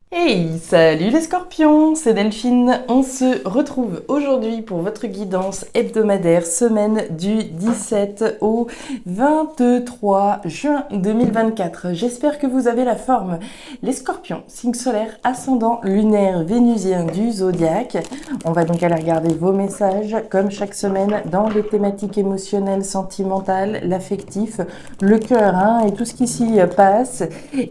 Hey, salut les scorpions, c'est Delphine. On se retrouve aujourd'hui pour votre guidance hebdomadaire semaine du 17 au 23 juin 2024. J'espère que vous avez la forme. Les scorpions, signe solaire, ascendant lunaire vénusien du zodiaque. On va donc aller regarder vos messages comme chaque semaine dans les thématiques émotionnelles, sentimentales, l'affectif, le cœur et tout ce qui s'y passe,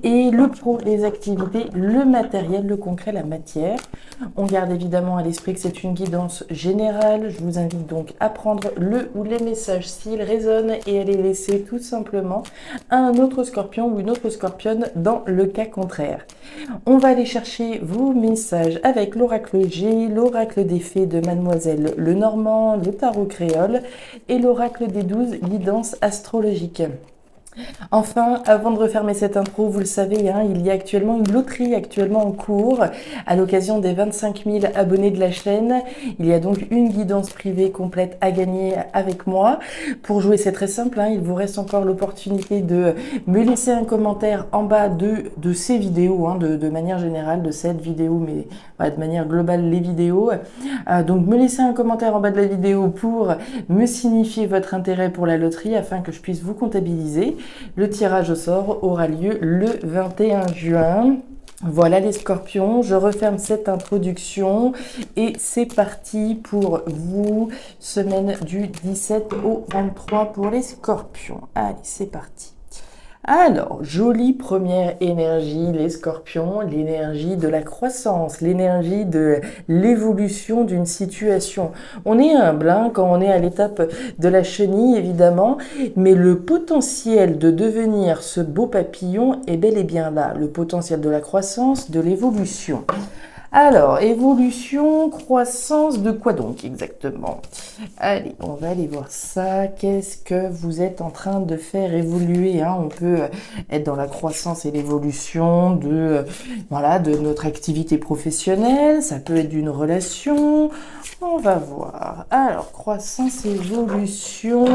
et le pro, les activités, le matériel, le concret, la matière. On garde évidemment à l'esprit que c'est une guidance générale. Je vous invite donc à prendre le ou les messages s'ils résonnent et à les laisser tout simplement à un autre scorpion ou une autre scorpionne dans le cas contraire. On va aller chercher vos messages avec l'oracle G, l'oracle des fées de Mademoiselle Lenormand, le tarot créole et l'oracle des 12 guidances astrologiques. Enfin, avant de refermer cette intro, vous le savez, il y a actuellement une loterie en cours à l'occasion des 25 000 abonnés de la chaîne. Il y a donc une guidance privée complète à gagner avec moi. Pour jouer, c'est très simple, il vous reste encore l'opportunité de me laisser un commentaire en bas de ces vidéos, de manière générale, de cette vidéo, mais de manière globale, les vidéos. Donc, me laisser un commentaire en bas de la vidéo pour me signifier votre intérêt pour la loterie afin que je puisse vous comptabiliser. Le tirage au sort aura lieu le 21 juin. Voilà les scorpions, je referme cette introduction et c'est parti pour vous, semaine du 17 au 23 pour les scorpions. Allez, c'est parti. Alors, jolie première énergie, les scorpions, l'énergie de la croissance, l'énergie de l'évolution d'une situation. On est humble quand on est à l'étape de la chenille, évidemment, mais le potentiel de devenir ce beau papillon est bel et bien là. Le potentiel de la croissance, de l'évolution. Alors, évolution, croissance, de quoi donc exactement? Allez, on va aller voir ça. Qu'est-ce que vous êtes en train de faire évoluer? On peut être dans la croissance et l'évolution de notre activité professionnelle. Ça peut être d'une relation. On va voir. Alors, croissance, évolution.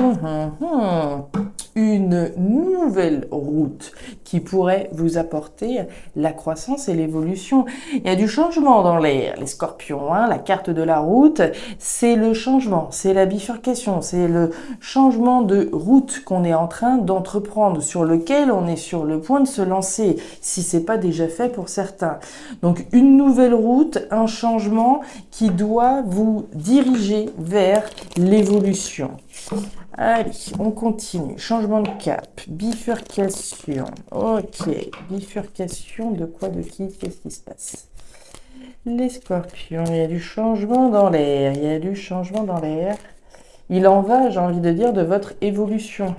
Une nouvelle route qui pourrait vous apporter la croissance et l'évolution. Il y a du changement dans l'air, les scorpions. La carte de la route, c'est le changement, c'est la bifurcation, c'est le changement de route qu'on est en train d'entreprendre, sur lequel on est sur le point de se lancer, si c'est pas déjà fait pour certains. Donc une nouvelle route, un changement qui doit vous diriger vers l'évolution. Allez, on continue. Changement de cap, bifurcation. Ok, bifurcation de quoi, de qui, qu'est-ce qui se passe? Les scorpions, il y a du changement dans l'air, il y a du changement dans l'air. Il en va, j'ai envie de dire, de votre évolution.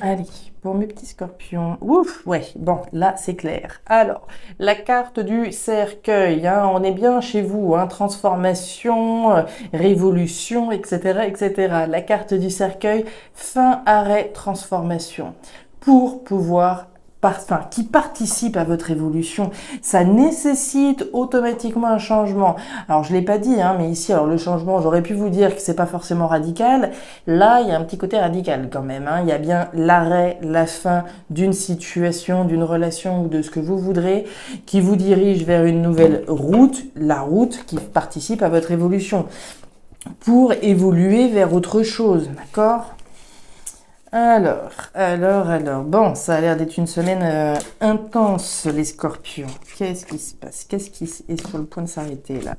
Allez, pour mes petits scorpions. Ouf, ouais, bon, là, c'est clair. Alors, la carte du cercueil, on est bien chez vous, transformation, révolution, etc., etc. La carte du cercueil, fin, arrêt, transformation. Pour pouvoir qui participe à votre évolution, ça nécessite automatiquement un changement. Alors je l'ai pas dit, mais ici, alors le changement, j'aurais pu vous dire que c'est pas forcément radical. Là, il y a un petit côté radical quand même. Il y a bien l'arrêt, la fin d'une situation, d'une relation ou de ce que vous voudrez, qui vous dirige vers une nouvelle route, la route qui participe à votre évolution, pour évoluer vers autre chose, d'accord ? Alors, bon, ça a l'air d'être une semaine intense, les scorpions. Qu'est-ce qui se passe? Qu'est-ce qui est sur le point de s'arrêter, là?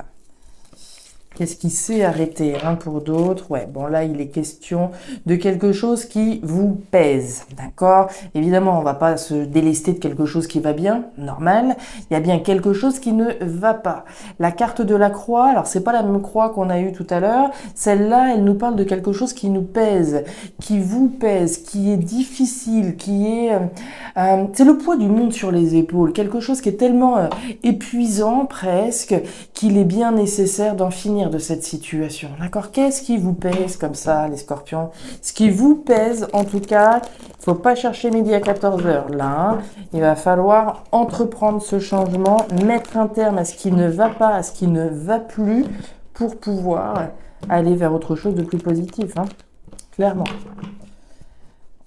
Qu'est-ce qui s'est arrêté pour d'autres? Ouais, bon là, il est question de quelque chose qui vous pèse, d'accord? Évidemment, on va pas se délester de quelque chose qui va bien, normal. Il y a bien quelque chose qui ne va pas. La carte de la croix, alors c'est pas la même croix qu'on a eue tout à l'heure. Celle-là, elle nous parle de quelque chose qui nous pèse, qui vous pèse, qui est difficile, qui est... c'est le poids du monde sur les épaules. Quelque chose qui est tellement épuisant presque qu'il est bien nécessaire d'en finir de cette situation, d'accord? Qu'est-ce qui vous pèse comme ça, les scorpions? Ce qui vous pèse, en tout cas, il faut pas chercher midi à 14h, là. Il va falloir entreprendre ce changement, mettre un terme à ce qui ne va pas, à ce qui ne va plus, pour pouvoir aller vers autre chose de plus positif, clairement.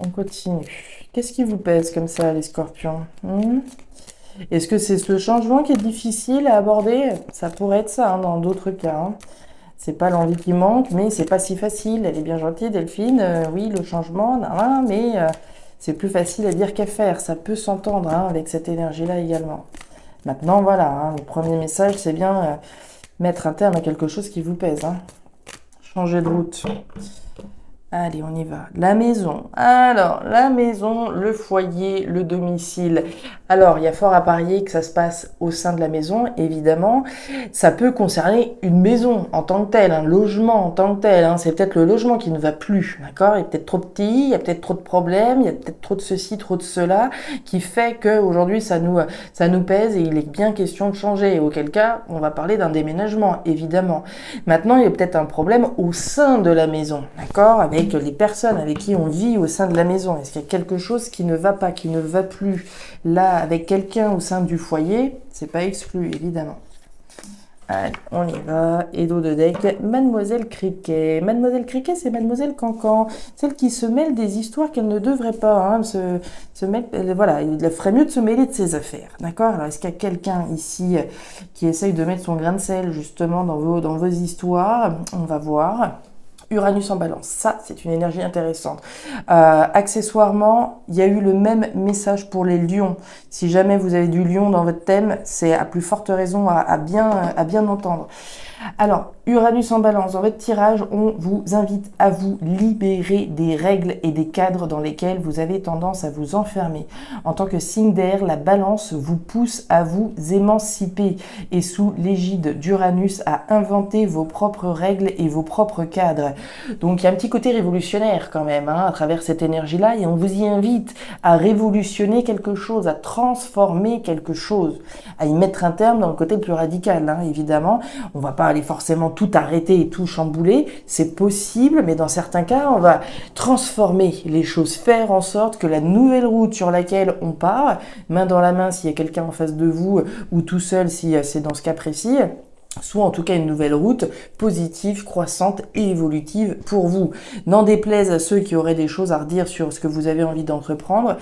On continue. Qu'est-ce qui vous pèse comme ça, les scorpions? Est-ce que c'est le changement qui est difficile à aborder? Ça pourrait être ça, hein, dans d'autres cas, hein. C'est pas l'envie qui manque, mais c'est pas si facile. Elle est bien gentille, Delphine. Oui, le changement, nan, nan, mais c'est plus facile à dire qu'à faire. Ça peut s'entendre, hein, avec cette énergie-là également. Maintenant, voilà, hein, le premier message, c'est bien mettre un terme à quelque chose qui vous pèse, hein. Changer de route. Allez, on y va. La maison. Alors, la maison, le foyer, le domicile. Alors, il y a fort à parier que ça se passe au sein de la maison, évidemment. Ça peut concerner une maison en tant que telle, un logement en tant que tel, hein. C'est peut-être le logement qui ne va plus, d'accord? Il est peut-être trop petit, il y a peut-être trop de problèmes, il y a peut-être trop de ceci, trop de cela, qui fait qu'aujourd'hui, ça nous pèse et il est bien question de changer. Auquel cas, on va parler d'un déménagement, évidemment. Maintenant, il y a peut-être un problème au sein de la maison, d'accord? Avec les personnes avec qui on vit au sein de la maison. Est-ce qu'il y a quelque chose qui ne va pas, qui ne va plus? Là, avec quelqu'un au sein du foyer, c'est pas exclu, évidemment. Allez, on y va. Edo de deck, Mademoiselle Criquet. Mademoiselle Criquet, c'est Mademoiselle Cancan, celle qui se mêle des histoires qu'elle ne devrait pas, hein, voilà, il ferait mieux de se mêler de ses affaires, d'accord? Alors, est-ce qu'il y a quelqu'un ici qui essaye de mettre son grain de sel, justement, dans vos histoires? On va voir. Uranus en balance, ça c'est une énergie intéressante. Accessoirement, il y a eu le même message pour les lions. Si jamais vous avez du lion dans votre thème, c'est à plus forte raison à bien entendre. Alors, Uranus en balance, dans votre tirage, on vous invite à vous libérer des règles et des cadres dans lesquels vous avez tendance à vous enfermer. En tant que signe d'air, la balance vous pousse à vous émanciper et sous l'égide d'Uranus à inventer vos propres règles et vos propres cadres. Donc il y a un petit côté révolutionnaire quand même, hein, à travers cette énergie-là, et on vous y invite à révolutionner quelque chose, à transformer quelque chose, à y mettre un terme dans le côté le plus radical, hein, évidemment. On va pas aller forcément tout arrêter et tout chambouler, c'est possible, mais dans certains cas, on va transformer les choses, faire en sorte que la nouvelle route sur laquelle on part, main dans la main s'il y a quelqu'un en face de vous, ou tout seul si c'est dans ce cas précis, soit en tout cas une nouvelle route positive, croissante et évolutive pour vous. N'en déplaise à ceux qui auraient des choses à redire sur ce que vous avez envie d'entreprendre,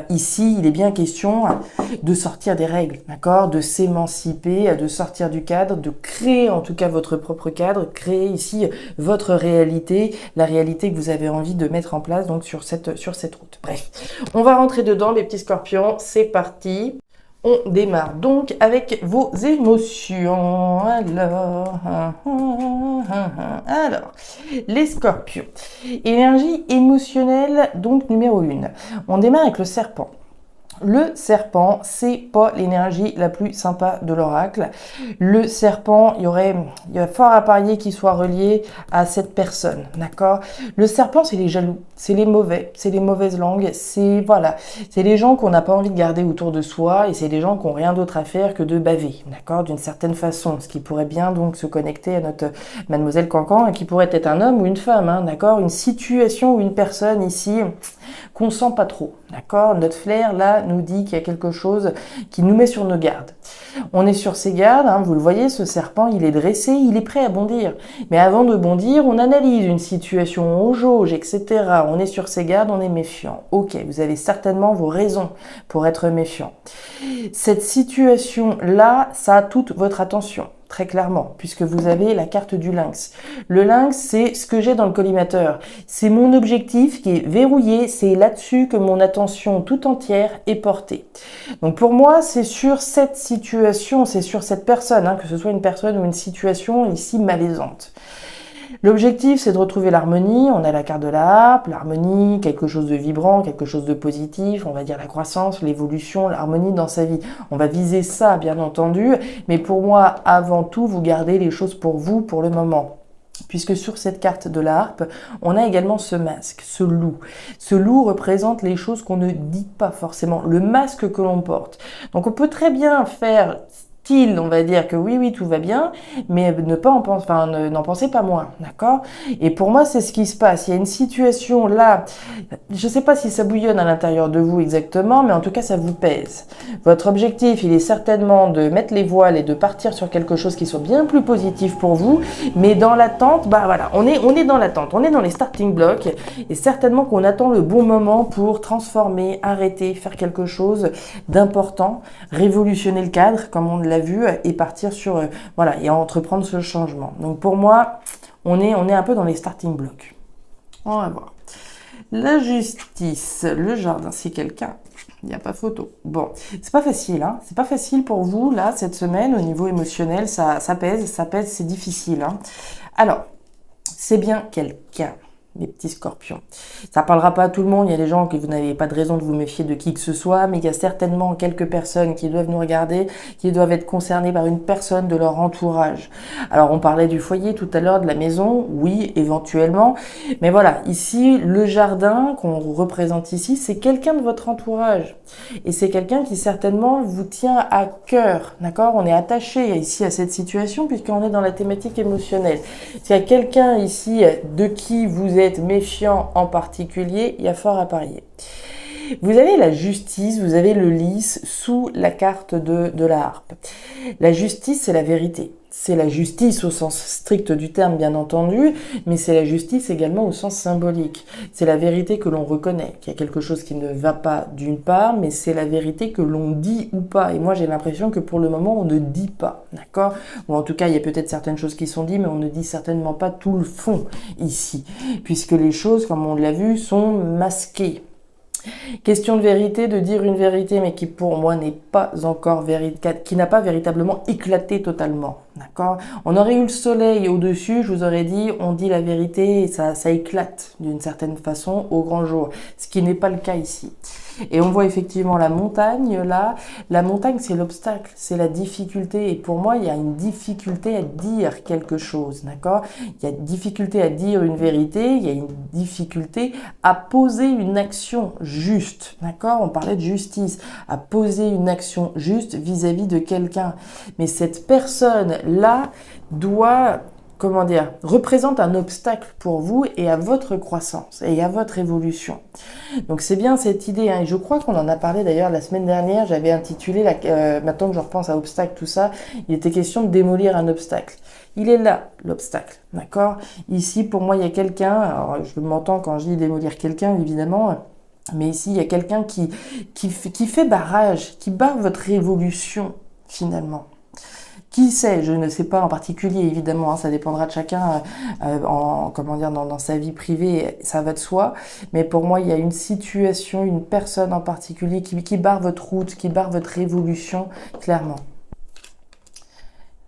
ici il est bien question de sortir des règles, d'accord, de s'émanciper, de sortir du cadre, de créer en tout cas votre propre cadre, créer ici votre réalité, la réalité que vous avez envie de mettre en place donc sur cette route. Bref, on va rentrer dedans les petits scorpions, c'est parti. On démarre donc avec vos émotions. Alors, les scorpions. Énergie émotionnelle, donc numéro 1. On démarre avec le serpent. Le serpent, c'est pas l'énergie la plus sympa de l'oracle. Le serpent, il y a fort à parier qu'il soit relié à cette personne, d'accord? Le serpent, c'est les jaloux, c'est les mauvais, c'est les mauvaises langues, c'est les gens qu'on n'a pas envie de garder autour de soi et c'est les gens qui n'ont rien d'autre à faire que de baver, d'accord? D'une certaine façon, ce qui pourrait bien donc se connecter à notre Mademoiselle Cancan et qui pourrait être un homme ou une femme, hein, d'accord? Une situation ou une personne ici qu'on sent pas trop, d'accord? Notre flair, là, nous dit qu'il y a quelque chose qui nous met sur nos gardes. On est sur ses gardes, hein, vous le voyez, ce serpent, il est dressé, il est prêt à bondir. Mais avant de bondir, on analyse une situation, on jauge, etc. On est sur ses gardes, on est méfiant. Ok, vous avez certainement vos raisons pour être méfiant. Cette situation-là, ça a toute votre attention. Très clairement, puisque vous avez la carte du lynx. Le lynx, c'est ce que j'ai dans le collimateur. C'est mon objectif qui est verrouillé, c'est là-dessus que mon attention tout entière est portée. Donc pour moi, c'est sur cette situation, c'est sur cette personne, hein, que ce soit une personne ou une situation ici malaisante. L'objectif, c'est de retrouver l'harmonie. On a la carte de la harpe, l'harmonie, quelque chose de vibrant, quelque chose de positif, on va dire la croissance, l'évolution, l'harmonie dans sa vie. On va viser ça, bien entendu, mais pour moi, avant tout, vous gardez les choses pour vous, pour le moment. Puisque sur cette carte de la harpe, on a également ce masque, ce loup. Ce loup représente les choses qu'on ne dit pas forcément, le masque que l'on porte. Donc on peut très bien faire subtil, on va dire que oui, tout va bien, mais ne pas en penser, enfin, n'en pensez pas moins, d'accord? Et pour moi, c'est ce qui se passe. Il y a une situation là, je sais pas si ça bouillonne à l'intérieur de vous exactement, mais en tout cas, ça vous pèse. Votre objectif, il est certainement de mettre les voiles et de partir sur quelque chose qui soit bien plus positif pour vous, mais dans l'attente, bah voilà, on est dans l'attente, on est dans les starting blocks, et certainement qu'on attend le bon moment pour transformer, arrêter, faire quelque chose d'important, révolutionner le cadre, comme on l'a vu, et partir sur, voilà, et entreprendre ce changement. Donc pour moi, on est un peu dans les starting blocks. On va voir. La justice, le jardin, c'est quelqu'un. Il n'y a pas photo. Bon, c'est pas facile, hein. C'est pas facile pour vous, là, cette semaine, au niveau émotionnel, ça pèse, c'est difficile, hein. Alors, c'est bien quelqu'un, mes petits scorpions. Ça parlera pas à tout le monde, il y a des gens que vous n'avez pas de raison de vous méfier de qui que ce soit, mais il y a certainement quelques personnes qui doivent nous regarder, qui doivent être concernées par une personne de leur entourage. Alors on parlait du foyer tout à l'heure, de la maison, oui, éventuellement, mais voilà, ici, le jardin qu'on représente ici, c'est quelqu'un de votre entourage. Et c'est quelqu'un qui certainement vous tient à cœur, d'accord? On est attaché ici à cette situation puisqu'on est dans la thématique émotionnelle. S'il y a quelqu'un ici de qui vous êtes méfiant en particulier, il y a fort à parier. Vous avez la justice, vous avez le lys sous la carte de la harpe. La justice, c'est la vérité. C'est la justice au sens strict du terme, bien entendu, mais c'est la justice également au sens symbolique. C'est la vérité que l'on reconnaît, qu'il y a quelque chose qui ne va pas d'une part, mais c'est la vérité que l'on dit ou pas. Et moi, j'ai l'impression que pour le moment, on ne dit pas, d'accord? Ou en tout cas, il y a peut-être certaines choses qui sont dites, mais on ne dit certainement pas tout le fond ici, puisque les choses, comme on l'a vu, sont masquées. Question de vérité, de dire une vérité, mais qui pour moi n'est pas encore véritable, qui n'a pas véritablement éclaté totalement. D'accord? On aurait eu le soleil au-dessus, je vous aurais dit, on dit la vérité et ça éclate d'une certaine façon au grand jour. Ce qui n'est pas le cas ici. Et on voit effectivement la montagne là. La montagne, c'est l'obstacle, c'est la difficulté. Et pour moi, il y a une difficulté à dire quelque chose, d'accord? Il y a une difficulté à dire une vérité, il y a une difficulté à poser une action juste, d'accord? On parlait de justice, à poser une action juste vis-à-vis de quelqu'un. Mais cette personne-là doit, comment dire, représente un obstacle pour vous et à votre croissance et à votre évolution. Donc c'est bien cette idée, hein, et je crois qu'on en a parlé d'ailleurs la semaine dernière, j'avais intitulé, maintenant que je repense à obstacle, tout ça, il était question de démolir un obstacle. Il est là, l'obstacle, d'accord? Ici, pour moi, il y a quelqu'un, alors je m'entends quand je dis démolir quelqu'un, évidemment, mais ici, il y a quelqu'un qui fait barrage, qui barre votre évolution, finalement. Qui sait, je ne sais pas en particulier, évidemment, hein, ça dépendra de chacun dans sa vie privée, ça va de soi. Mais pour moi, il y a une situation, une personne en particulier qui barre votre route, qui barre votre évolution, clairement.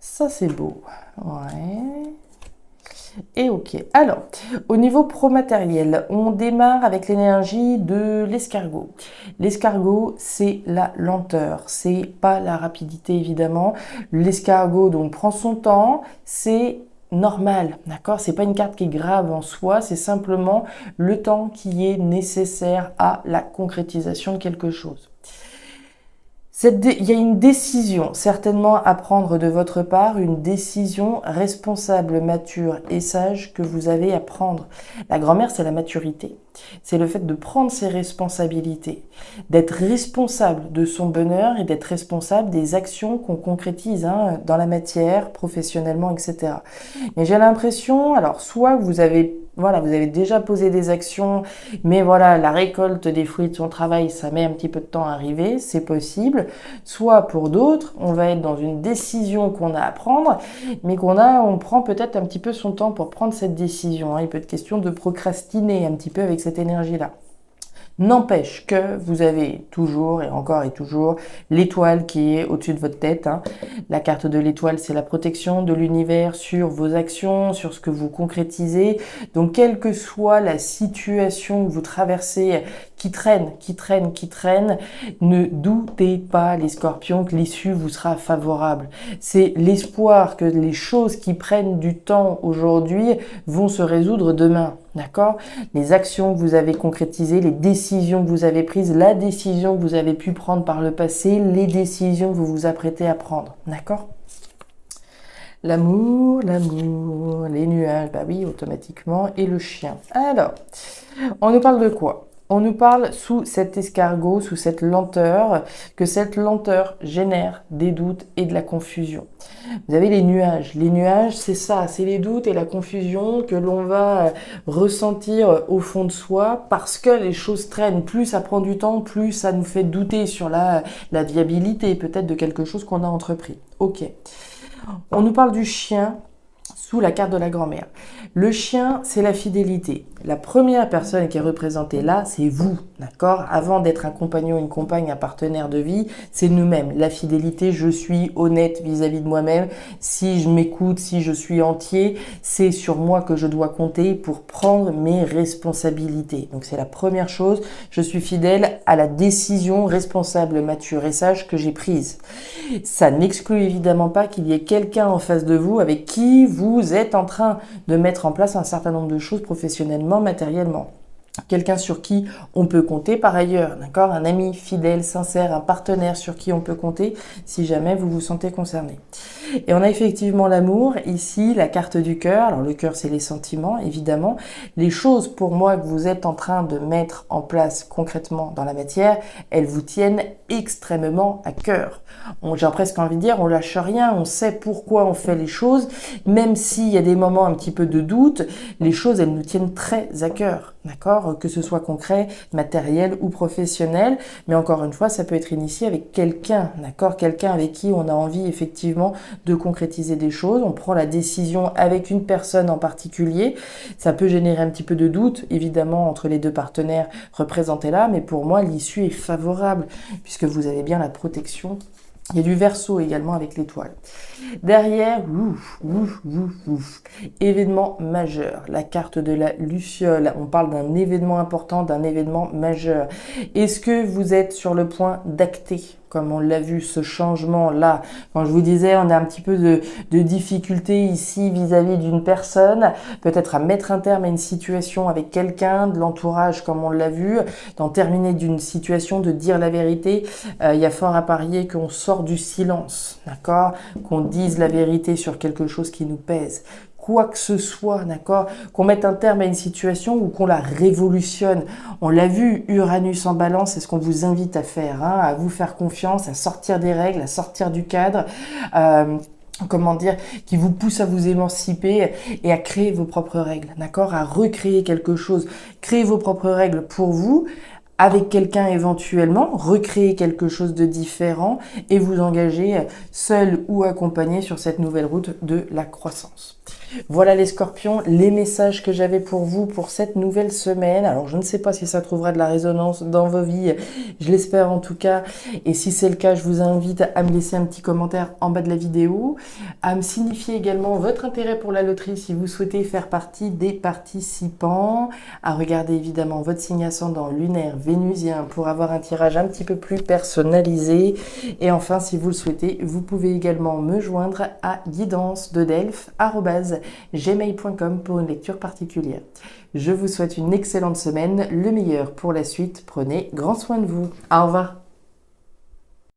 Ça, c'est beau. Ouais. Et ok. Alors, au niveau pro-matériel, on démarre avec l'énergie de l'escargot. L'escargot, c'est la lenteur, c'est pas la rapidité évidemment. L'escargot donc prend son temps, c'est normal, d'accord? C'est pas une carte qui est grave en soi, c'est simplement le temps qui est nécessaire à la concrétisation de quelque chose. Il y a une décision certainement à prendre de votre part, une décision responsable, mature et sage que vous avez à prendre. La grand-mère, c'est la maturité. C'est le fait de prendre ses responsabilités, d'être responsable de son bonheur et d'être responsable des actions qu'on concrétise dans la matière, professionnellement, etc. Mais j'ai l'impression, alors soit vous avez déjà posé des actions, mais voilà, la récolte des fruits de son travail, ça met un petit peu de temps à arriver, c'est possible. Soit pour d'autres, on va être dans une décision qu'on a à prendre, mais on prend peut-être un petit peu son temps pour prendre cette décision. Il peut être question de procrastiner un petit peu avec cette énergie-là. N'empêche que vous avez toujours et toujours l'étoile qui est au-dessus de votre tête. La carte de l'étoile, c'est la protection de l'univers sur vos actions, sur ce que vous concrétisez. Donc, quelle que soit la situation que vous traversez, qui traîne. Ne doutez pas, les scorpions, que l'issue vous sera favorable. C'est l'espoir que les choses qui prennent du temps aujourd'hui vont se résoudre demain. D'accord? Les actions que vous avez concrétisées, les décisions que vous avez prises, la décision que vous avez pu prendre par le passé, les décisions que vous vous apprêtez à prendre. D'accord? L'amour, les nuages, bah oui, automatiquement, et le chien. Alors, on nous parle de quoi? On nous parle sous cet escargot, sous cette lenteur, que cette lenteur génère des doutes et de la confusion. Vous avez les nuages. Les nuages, c'est ça, c'est les doutes et la confusion que l'on va ressentir au fond de soi parce que les choses traînent. Plus ça prend du temps, plus ça nous fait douter sur la viabilité peut-être de quelque chose qu'on a entrepris. Ok. On nous parle du chien sous la carte de la grand-mère. Le chien, c'est la fidélité. La première personne qui est représentée là, c'est vous, d'accord? Avant d'être un compagnon, une compagne, un partenaire de vie, c'est nous-mêmes. La fidélité, je suis honnête vis-à-vis de moi-même. Si je m'écoute, si je suis entier, c'est sur moi que je dois compter pour prendre mes responsabilités. Donc c'est la première chose. Je suis fidèle à la décision responsable, mature et sage que j'ai prise. Ça n'exclut évidemment pas qu'il y ait quelqu'un en face de vous avec qui vous êtes en train de mettre en place un certain nombre de choses professionnellement, matériellement. Quelqu'un sur qui on peut compter par ailleurs, d'accord? Un ami fidèle, sincère, un partenaire sur qui on peut compter si jamais vous vous sentez concerné. Et on a effectivement l'amour, ici la carte du cœur. Alors le cœur, c'est les sentiments, évidemment. Les choses pour moi que vous êtes en train de mettre en place concrètement dans la matière, elles vous tiennent extrêmement à cœur. J'ai presque envie de dire, on lâche rien, on sait pourquoi on fait les choses, même s'il y a des moments un petit peu de doute, les choses, elles nous tiennent très à cœur. D'accord? Que ce soit concret, matériel ou professionnel. Mais encore une fois, ça peut être initié avec quelqu'un. D'accord? Quelqu'un avec qui on a envie effectivement de concrétiser des choses. On prend la décision avec une personne en particulier. Ça peut générer un petit peu de doute, évidemment, entre les deux partenaires représentés là. Mais pour moi, l'issue est favorable puisque vous avez bien la protection. Il y a du Verseau également avec l'étoile. Derrière, événement majeur. La carte de la Luciole. On parle d'un événement important, d'un événement majeur. Est-ce que vous êtes sur le point d'acter, comme on l'a vu, ce changement-là? Quand je vous disais, on a un petit peu de difficulté ici vis-à-vis d'une personne, peut-être à mettre un terme à une situation avec quelqu'un, de l'entourage, comme on l'a vu, d'en terminer d'une situation, de dire la vérité. Il y a fort à parier qu'on sort du silence, d'accord? Qu'on dise la vérité sur quelque chose qui nous pèse. Quoi que ce soit, d'accord? Qu'on mette un terme à une situation ou qu'on la révolutionne. On l'a vu, Uranus en balance, c'est ce qu'on vous invite à faire, hein, à vous faire confiance, à sortir des règles, à sortir du cadre. Qui vous pousse à vous émanciper et à créer vos propres règles, d'accord? À recréer quelque chose. Créer vos propres règles pour vous, avec quelqu'un éventuellement, recréer quelque chose de différent et vous engager seul ou accompagné sur cette nouvelle route de la croissance. Voilà les scorpions, les messages que j'avais pour vous pour cette nouvelle semaine. Alors je ne sais pas si ça trouvera de la résonance dans vos vies, je l'espère en tout cas. Et si c'est le cas, je vous invite à me laisser un petit commentaire en bas de la vidéo, à me signifier également votre intérêt pour la loterie si vous souhaitez faire partie des participants, à regarder évidemment votre signe ascendant lunaire vénusien pour avoir un tirage un petit peu plus personnalisé. Et enfin, si vous le souhaitez, vous pouvez également me joindre à guidance-de-delphes@gmail.com pour une lecture particulière. Je vous souhaite une excellente semaine, le meilleur pour la suite. Prenez grand soin de vous. Au revoir.